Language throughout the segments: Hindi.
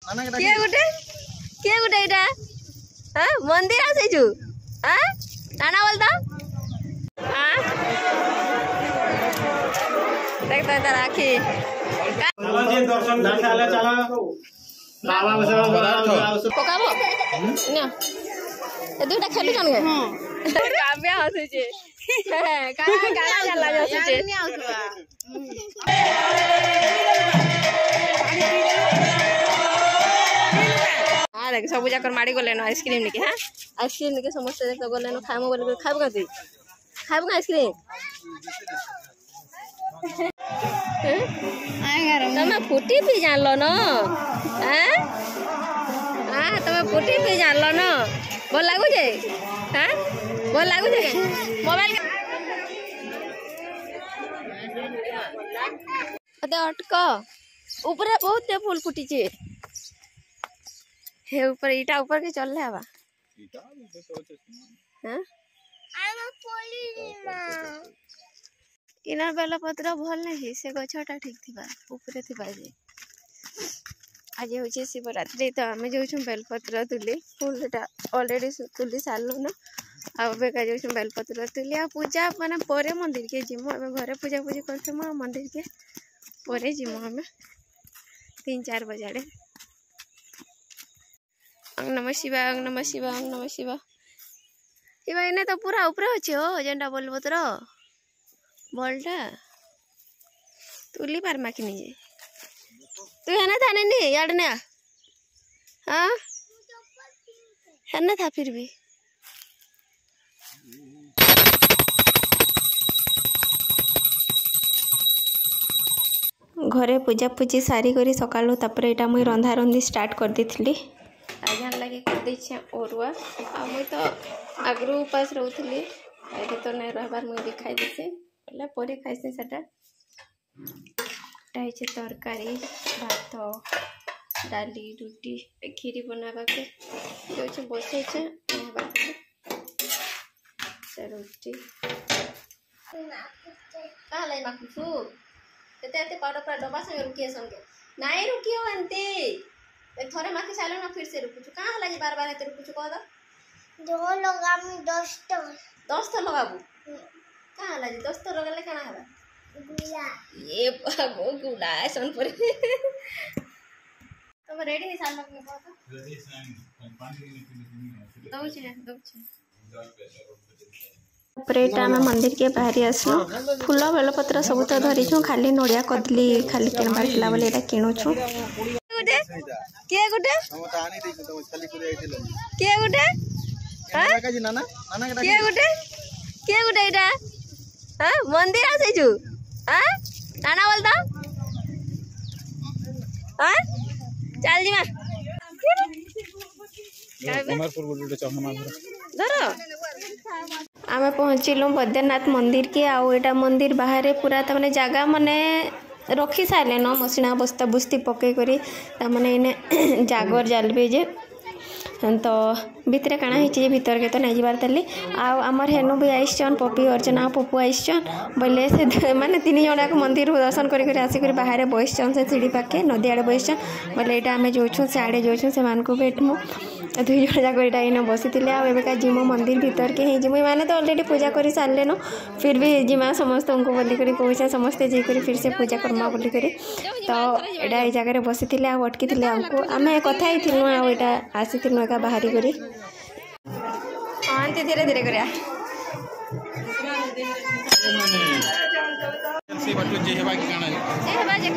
किए गुटे इटा हां मंदिर आसे छु हां नाना बोल तो हां देख तो राखी चलो जी दर्शन देखाले चलो बाबा पकाबो ना ए दुटा खेलु छन के काव्या हसे छे काला काला जाला हसे छे नहीं आउथबा हां देख सब जाकर माडी गले न आइसक्रीम निके हां आइसक्रीम निके समस्त देख गले न खाइमो बोले खाइबो का आइसक्रीम तमे फुटी पी जानलो न हैं हां तमे फुटी पी जानलो न बोल लागू जे हैं बोल लागू जे मोबाइल अते अटक ऊपर बहुत ते फूल फुटी छे हे ऊपर ईटा ऊपर के चल ले हवा ईटा हैं आम पोली मा इना बेला पत्र भल नहीं से गछटा ठीक थिबा ऊपरे थिबा जे आज होचे शिवरात्रि तो आमे जो छु बेलपत्र तुली फूलटा ऑलरेडी तुली सारलो न आ बेका जो छु बेलपत्र तुली आ पूजा माने परे मंदिर के जिमो हमें घरे पूजा पूजी करथे म मंदिर के परे जिमो हमें 3-4 बजाड़े ओम नमः शिवाय ओम नमः शिवाय ओम नमः शिवाय शिवाय ने तो पूरा ऊपर अछि हो जेंडा बेलपत्र बोलटा तुली पार माखनी जे तू है ना था नहीं यार ना हाँ है ना था फिर भी घरे पूजा पूजी सारी करी सकालू तापरे एटा मुई रंधा रंधी स्टार्ट कर देथिली आज्ञा लगे कर देछे ओरुआ आ मुई तो आगरू उपास रहउथली आगे तो नै रहबार मुई भी खाइ देसे पहले परे खाइसे सेटा टाइचे तरकारी भात डाली रोटी खीरी बनावा के जो बसे रोटी कहाँ लाई माखुछु तेते पाउडर पर डब्बा संगे रुकिए संगे नाई रुकियो अंते थोड़े माखी सालो ना फिर से रुकुछु कहाँ लगी बार बार एते रुकुछु कह दो जो लगामी 10 तो लगाबू कहाँ लगी 10 तो लगले कना हबा गुला ये गो गुला सोन पर तुम रेडी है साल में कहत रेडी पानी दउछे प्रेटा में मंदिर के बाहरी आसलो फूल बेलपत्र सब तो धरी छु खाली नड़िया कदली खाली किन बारला बोले एटा किनु छु के गुटे हां के गुटे एटा हां मंदिर आसे छु हां नाना बोल तो हां चल जी मां धरो आमे पहुँचलु बद्रीनाथ मंदिर के आउ एटा मंदिर बाहर पूरा तमने जगह माने रखी सारे न मसिना बस्ता बुस्ती पके करी तमने इने जागर जालबे जे तो भितर काना हिचे भीतर के तो नहीं जीवार तली आमर हेनु भी आइसन पपी अर्चना पपू आइसन बोले से माने 3 जणा को मंदिर दर्शन करी आसिक बाहर बसन से सीढ़ी पाखे नदी आड़े बसन बोले यहाँ आम जो से आड़े जो से भेटमु 2 जण जाक यहाँ इन बसी आएका जिमो मंदिर भीतर के ही जिमो मैंने तो ऑलरेडी पूजा कर सारे न फिर भी जिमा समस्त को बोलिक कहे समस्ते जाकर फिर से पूजा करमा बोलिक तो यहाँ ये जगह बसी अटकी आमको आम कथा ही आटा आसी एका बाहरी करी हाँ धीरे धीरे कर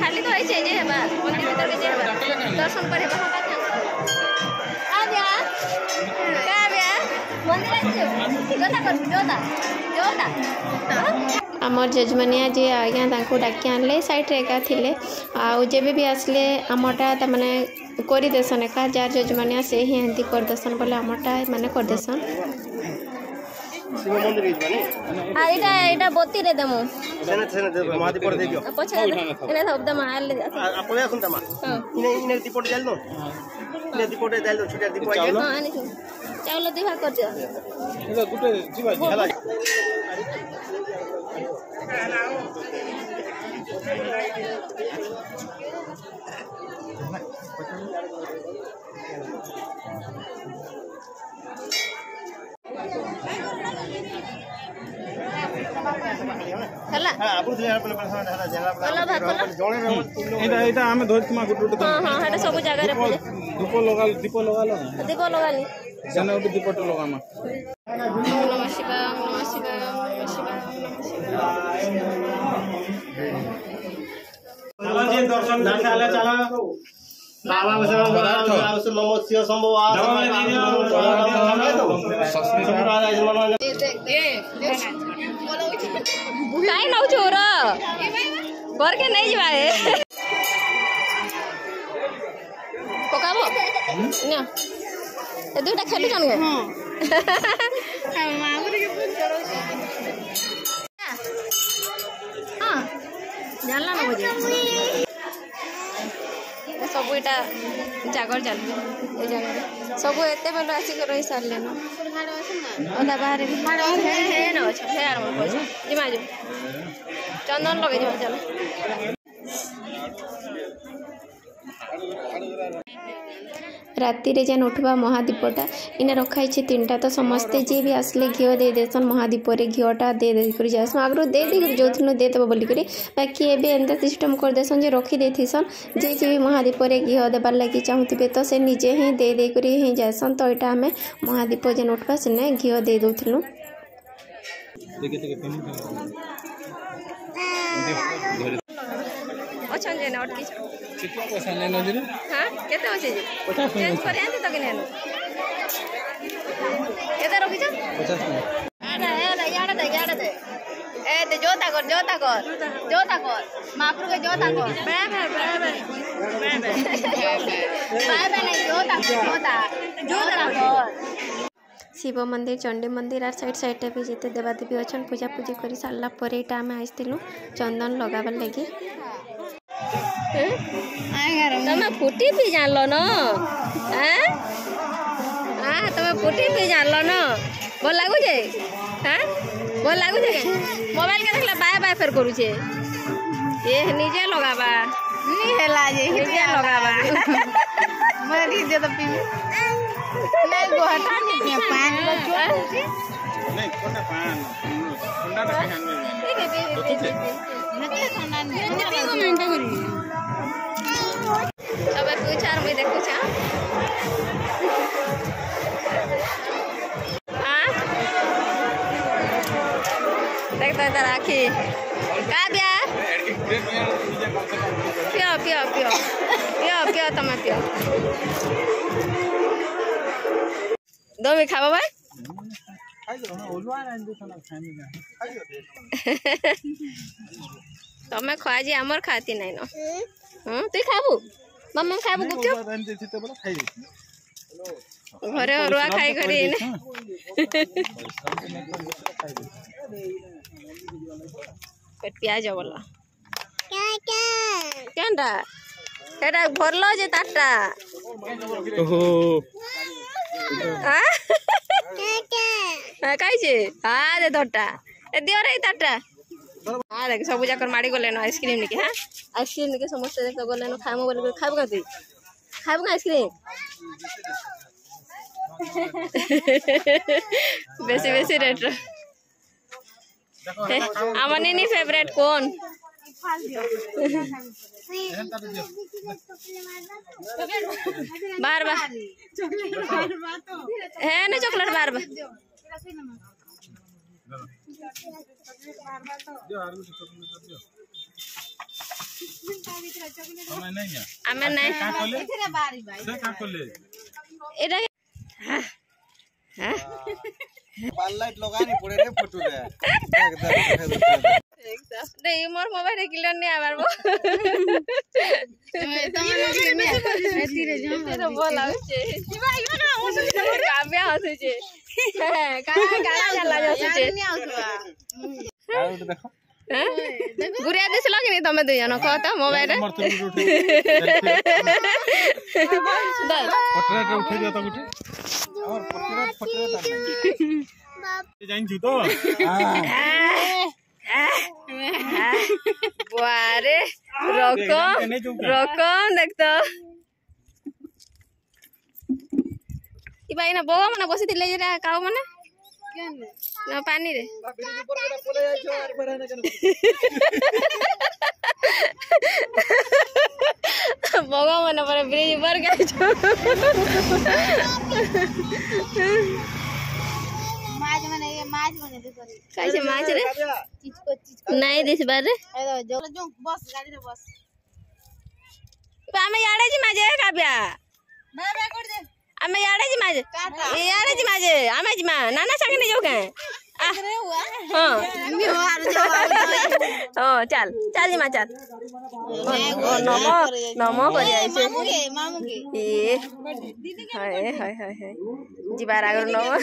खाली तो दर्शन कर आमर जजमानिया जी आज्ञा डाकी आनले साइड एका थिले जब भी आसले आमटा तमाने कर देसन एका जार जजमानिया से ही एंती कर देसन बोले आमटा माने कर देसन आइटा एटा बत्ती रे देमु सेने सेने दे मादी पर दे दियो पछे एने सब दमा आले आपले आसुन दमा इने दीपोट जाल नो इने दीपोट जाल दो छोटा दीपो आइए हां आनी चावल दिहा कर दियो एटा गुटे जीवा हला हला आपु से पहले पहले जला हला भात हला जोड़े एटा हमें धोत मा गुट हां हां हेटा सब जगह रे पूजा दीप लगा लो दीप लगाली जने उठ दीप तो लगा मा नमः शिवाय नमः शिवाय नमः शिवाय चलो जी दर्शन चला चला बाबा से नमो शिव शंभो काई नौ छोर घर के नहीं जवा है पकाबो न ए दुटा खेलु जन के हां मामरे के पूछ करो हां जानला न बजे सब एटा जागर चल ए जगह सब एते बेलो आसी के रही सारले न ओदा बाहर भी हे न छ हे आर मन पैसा जिमा जो चंदन लगे जो चल राति रे जेन उठवा महादीपटा इने रखाई छे तीनटा तो समस्ते जे भी आसले घिओ दे देसन महादीप रे घिओटा दे दे कर जास आगरो दे दे जोथनो दे तब बोली करी बाकी एबे एंता सिस्टम कर देसन जे रखी देथिसन जे जे भी महादीप रे घिओ देबार लागि चाहुतिबे तो से निजे ही दे दे करी ही जासन तो एटा हमें महादीप जेन उठवा सने घिओ दे दोथनु अच्छा जे नोट की चिकवा पैसा ले नजर हां केते होचे जे 50 चेंज करे आंती तो केने नो केते रखी छ 50 आडा याडा दे ए ते जोता कर मापुर के जोता कर बे नहीं जोता कर शिव मंदिर चंडी मंदिर आर साइड भी जिते देवादेवी अच्छा पूजा पूजी कर सारा पर यहाँ आम आसलु चंदन लगाबार लगे तमें फुटी भी जान लो न तमें फुटी भी जान लो न भल लगुचे भल लगुचे मोबाइल के देखला बाय बाय फेर करूचे ये निजे लगाबा नहीं हैला जे निजे लगाबा मैं दे तो पी नहीं गोहटा नहीं पान को छोड़ नहीं कोटा पान ठंडा रखे हां में ठीक है नहीं ठंडा नहीं को मिनट करी अब कुछ आर मैं देखू छा हां देख तो इधर आखी का बिया पियो तमा पियो दो में खाबा भाई तमें खुआ जी आमर खाती नहीं न तु खाबू मम्मा खाबू गुपचुप घरे अरुआ खाई करी पेट प्याज बोला केनटा एटा भरलो जे ताटा ओहो खाइछे हाँ दे दौटा दियो रे ताटा हाँ देख सब जाकर माड़ी गले आइसक्रीम निके हाँ आइसक्रीम निके समस्त देख गले खाइमु बोले खाइबु का तुई खाइबु का आइसक्रीम बेसी बेसी रेट आमनी फेवरेट कौन बार बार है ना चॉकलेट बार बार हमें नहीं लाइट लगानी पड़े रे फोटो रे नहीं मोर मोबाइल क्लियर नहीं आबार वो तो बोला छे काव्या हसे छे गाना चला जासे छे देखो गुरिया दिस लगे नहीं तमे दे जन कह त मोबाइल रे फोटो उठे दियो त उठे और फोटो जाइन छु तो वारे रकम देख तो कि भाई ना बोगा मने बसी थिले जेरा काऊ मने ना पानी रे बोगा मने पर ब्रिज पर गए छो माज मने देखो कैसे माछ रे चीज को नहीं दिस बार रे जो बस गाड़ी रे बस आमे याडे जी माजे काब्या बाबा कर दे आमे याडे जी माजे याडे जी माजे आमे जी मा नाना संगे ने जाऊ के रे हुआ हां मी हार जाओ ओ चल चल जी मा चल ओ नमो नमो करी आइसे मामू के ए हाय हाय हाय हाय जीबार आगर नमो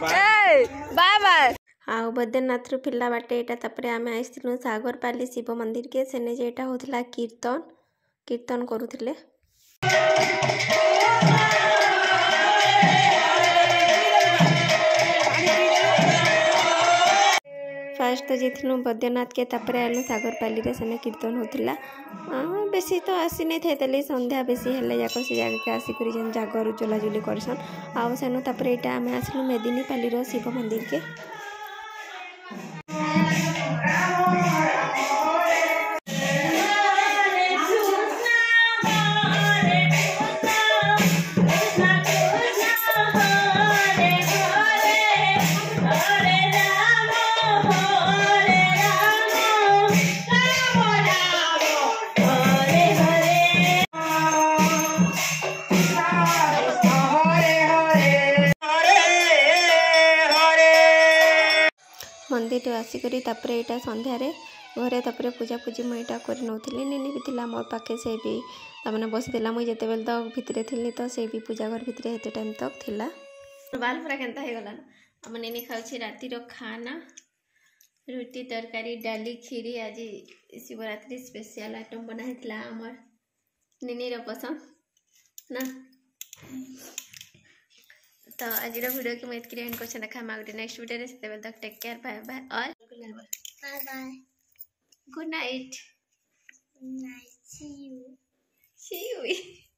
बाय बाय आउ बद्रीनाथ रु फिरला बाटे एटा तापरे आमे आइथिलु सागरपाली शिव मंदिर के सेने जे एटा होथला कीर्तन करूथिले फास्ट तो जेथिलु बद्रीनाथ के तापरे आलु सागरपाली रे सेने कीर्तन होथला बेसी तो आसी नहीं थे तले संध्या बेसी हेले जाको से जाके के आसी करी जन जागर चला जुली करसन आउ सेनु तापरे एटा आमे आसलु मेदिनीपाली रो शिव मंदिर के मंदिर आसिक यहाँ संध्यारे घरे तापर पूजा पूजी मुझा कर नौली निनी भी थी मोर पाखे से भी तमें बसी मुझे जिते बेल तो भितर थी तो से भी पूजा घर भितर हेते टाइम तक थिला बाल पूरा केनता हो गला आम निनी खाऊँ रातिर खाना रुटी तरकारी डाली खीरी आज शिवरात्रि स्पेशल आइटम बनाई आमर निनीर पसंद ना तो आज वीडियो की मुझे एंड कर देखा गोटे नेक्स्ट वीडियो से तक टेक केयर बाय बाय और bye bye good night see you See you.